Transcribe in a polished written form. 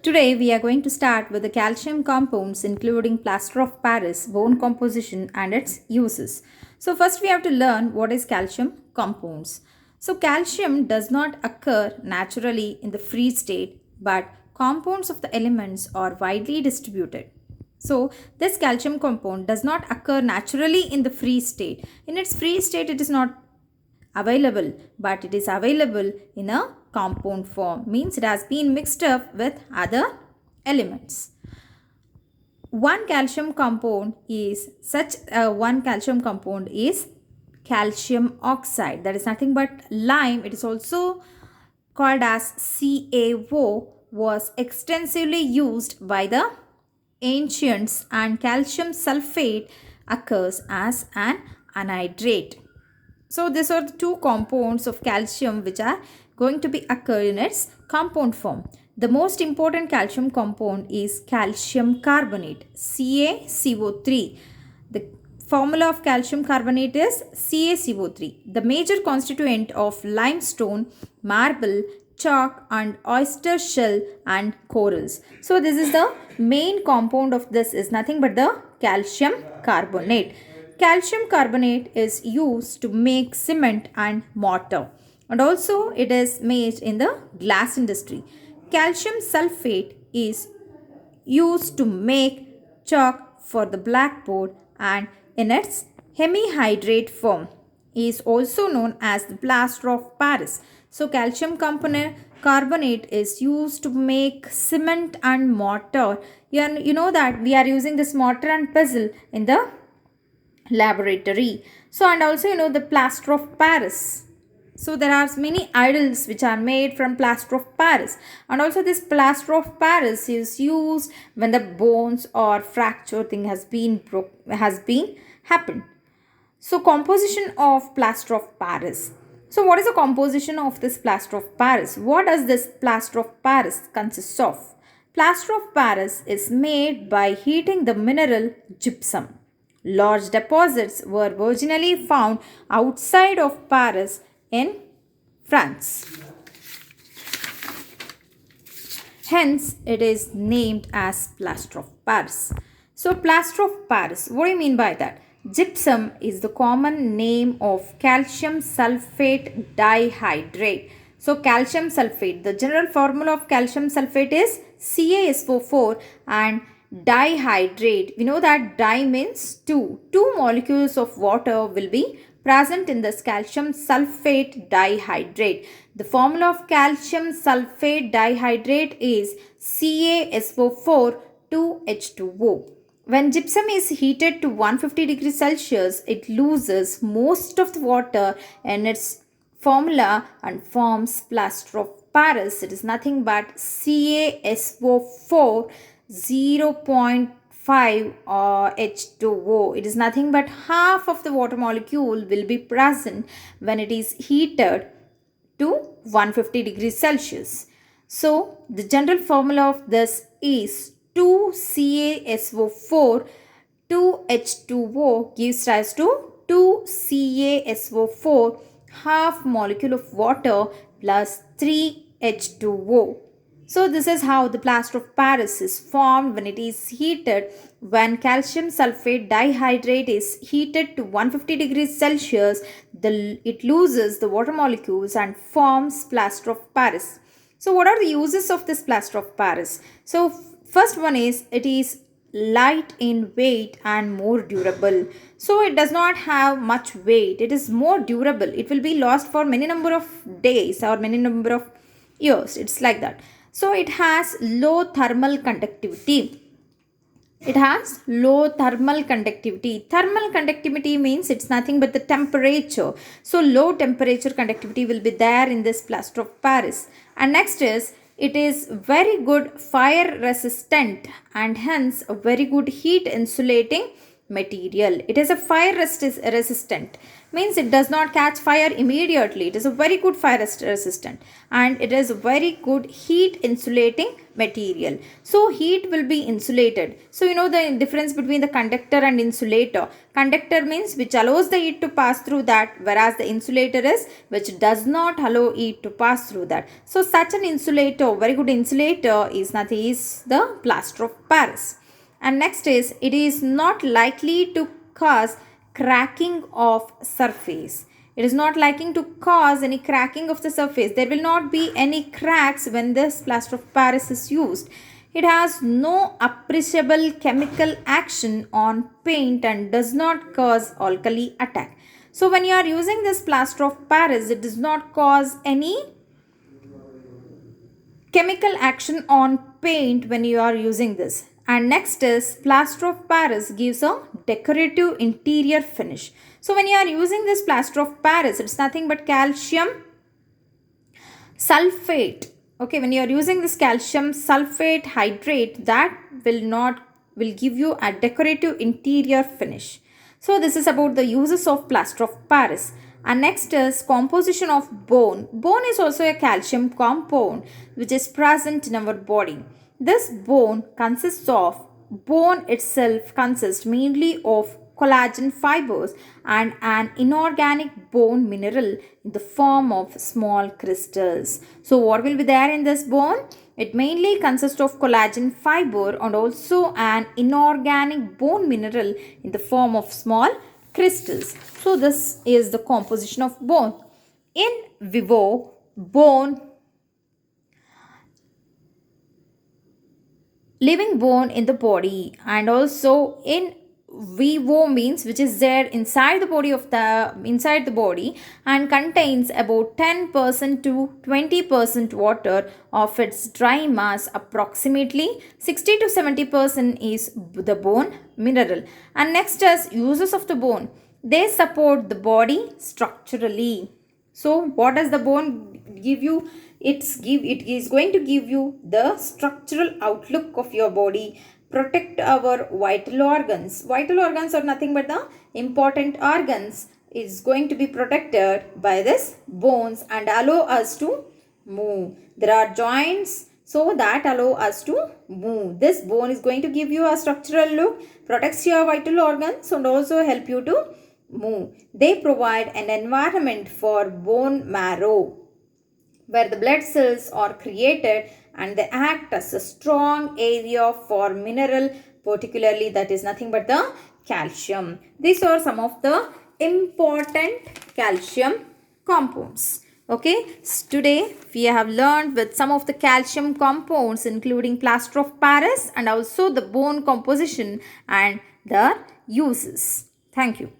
Today we are going to start with the calcium compounds including plaster of Paris, bone composition and its uses. So first we have to learn what is calcium compounds. So calcium does not occur naturally in the free state, but compounds of the elements are widely distributed. So this calcium compound does not occur naturally in the free state. In its free state it is not available, but it is available in a compound form, means it has been mixed up with other elements. One calcium compound is calcium oxide, that is nothing but lime. It is also called as CaO, was extensively used by the ancients, and calcium sulfate occurs as an anhydrate. So these are the two compounds of calcium which are going to be occur in its compound form. The most important calcium compound is calcium carbonate, CaCO3. The formula of calcium carbonate is CaCO3. The major constituent of limestone, marble, chalk and oyster shell and corals. So this is the main compound of this is nothing but the calcium carbonate. Calcium carbonate is used to make cement and mortar, and also it is made in the glass industry. Calcium sulfate is used to make chalk for the blackboard, and in its hemihydrate form is also known as the plaster of Paris. So calcium component carbonate is used to make cement and mortar. You know that we are using this mortar and pestle in the laboratory. So and also the plaster of Paris. So there are many idols which are made from plaster of Paris, and also this plaster of Paris is used when the bones or fracture thing has been happened. So composition of plaster of Paris. So what is the composition of this plaster of Paris? What does this plaster of Paris consist of? Plaster of Paris is made by heating the mineral gypsum. Large deposits were originally found outside of Paris in France. Hence, it is named as plaster of Paris. So, plaster of Paris, what do you mean by that? Gypsum is the common name of calcium sulfate dihydrate. So, calcium sulfate, the general formula of calcium sulfate is CaSO4, and dihydrate, we know that di means two molecules of water will be present in this calcium sulfate dihydrate. The formula of calcium sulfate dihydrate is CaSO4 2H2O. When gypsum is heated to 150 degrees Celsius, it loses most of the water in its formula and forms plaster of Paris. It is nothing but CaSO4 0.5 H2O. It is nothing but half of the water molecule will be present when it is heated to 150 degrees Celsius. So, the general formula of this is 2CaSO4 2H2O gives rise to 2CaSO4 half molecule of water plus 3H2O. So this is how the plaster of Paris is formed when it is heated. When calcium sulfate dihydrate is heated to 150 degrees Celsius, it loses the water molecules and forms plaster of Paris. So what are the uses of this plaster of Paris? So first one is it is light in weight and more durable. So it does not have much weight. It is more durable. It will be lost for many number of days or many number of years. It's like that. So it has low thermal conductivity. It has low thermal conductivity. Thermal conductivity means it's nothing but the temperature. So low temperature conductivity will be there in this plaster of Paris. And next is it is very good fire resistant and hence a very good heat insulating material. It is a resistant, means it does not catch fire immediately. It is a very good fire resistant, and it is a very good heat insulating material. So heat will be insulated. So you know the difference between the conductor and insulator. Conductor means which allows the heat to pass through that, whereas the insulator is which does not allow heat to pass through that. So such an insulator, very good insulator, is nothing is the plaster of Paris. And next is, it is not likely to cause cracking of surface. It is not likely to cause any cracking of the surface. There will not be any cracks when this plaster of Paris is used. It has no appreciable chemical action on paint and does not cause alkali attack. So when you are using this plaster of Paris, it does not cause any chemical action on paint when you are using this. And next is, plaster of Paris gives a decorative interior finish. So when you are using this plaster of Paris, it's nothing but calcium sulfate. Okay, when you are using this calcium sulfate hydrate, that will give you a decorative interior finish. So this is about the uses of plaster of Paris. And next is composition of bone. Bone is also a calcium compound which is present in our body. This bone itself consists mainly of collagen fibers and an inorganic bone mineral in the form of small crystals. So what will be there in this bone? It mainly consists of collagen fiber and also an inorganic bone mineral in the form of small crystals. So this is the composition of bone. In vivo, living bone in the body, and also in vivo means which is there inside the body and contains about 10% to 20% water of its dry mass. Approximately 60 to 70% is the bone mineral. And next is uses of the bone. They support the body structurally. So what does the bone give you? It is going to give you the structural outlook of your body, protect our vital organs. Vital organs are nothing but the important organs. Is going to be protected by this bones and allow us to move. There are joints so that allow us to move. This bone is going to give you a structural look, protects your vital organs and also help you to move. They provide an environment for bone marrow where the blood cells are created, and they act as a strong area for mineral, particularly that is nothing but the calcium. These are some of the important calcium compounds. Okay, today we have learned with some of the calcium compounds including plaster of Paris and also the bone composition and their uses. Thank you.